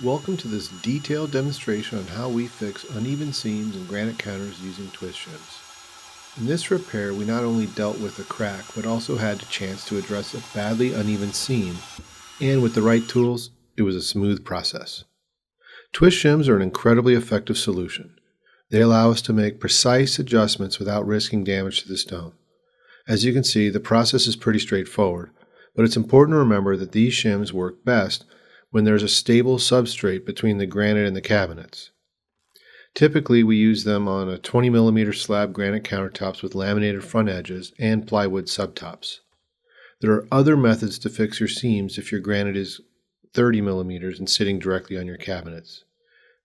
Welcome to this detailed demonstration on how we fix uneven seams and granite counters using twist shims. In this repair, we not only dealt with a crack, but also had the chance to address a badly uneven seam, and with the right tools, it was a smooth process. Twist shims are an incredibly effective solution. They allow us to make precise adjustments without risking damage to the stone. As you can see, the process is pretty straightforward, but it's important to remember that these shims work best when there's a stable substrate between the granite and the cabinets. Typically, we use them on a 20mm slab granite countertops with laminated front edges and plywood subtops. There are other methods to fix your seams if your granite is 30mm and sitting directly on your cabinets.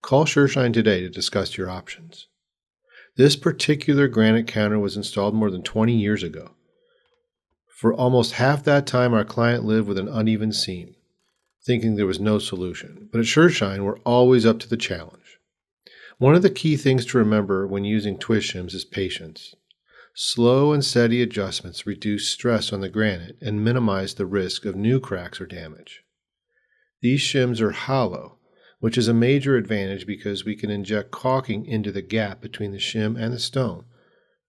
Call Sureshine today to discuss your options. This particular granite counter was installed more than 20 years ago. For almost half that time, our client lived with an uneven seam, thinking there was no solution. But at Sureshine, we're always up to the challenge. One of the key things to remember when using twist shims is patience. Slow and steady adjustments reduce stress on the granite and minimize the risk of new cracks or damage. These shims are hollow, which is a major advantage because we can inject caulking into the gap between the shim and the stone,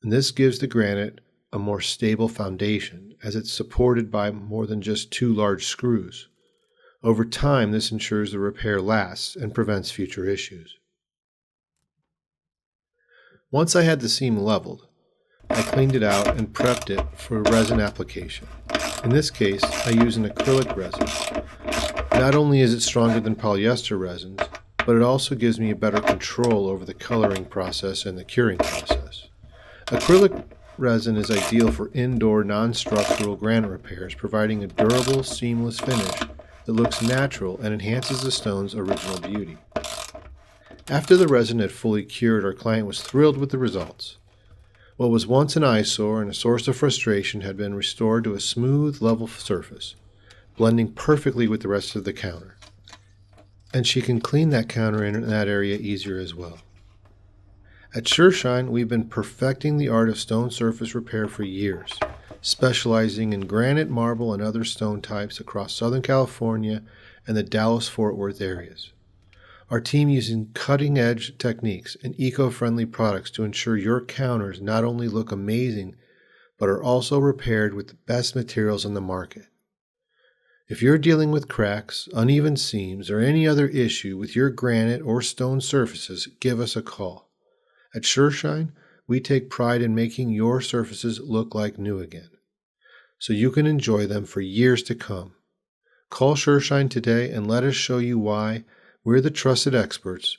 and this gives the granite a more stable foundation as it's supported by more than just two large screws. Over time, this ensures the repair lasts and prevents future issues. Once I had the seam leveled, I cleaned it out and prepped it for resin application. In this case, I use an acrylic resin. Not only is it stronger than polyester resins, but it also gives me a better control over the coloring process and the curing process. Acrylic resin is ideal for indoor non-structural granite repairs, providing a durable, seamless finish that looks natural and enhances the stone's original beauty. After the resin had fully cured, our client was thrilled with the results. What was once an eyesore and a source of frustration had been restored to a smooth, level surface, blending perfectly with the rest of the counter. And she can clean that counter in that area easier as well. At Sureshine, we've been perfecting the art of stone surface repair for years, specializing in granite, marble, and other stone types across Southern California and the Dallas-Fort Worth areas. Our team uses cutting-edge techniques and eco-friendly products to ensure your counters not only look amazing, but are also repaired with the best materials on the market. If you're dealing with cracks, uneven seams, or any other issue with your granite or stone surfaces, give us a call. At Sureshine, we take pride in making your surfaces look like new again, so you can enjoy them for years to come. Call Sureshine today and let us show you why we're the trusted experts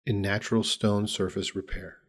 in natural stone surface repair.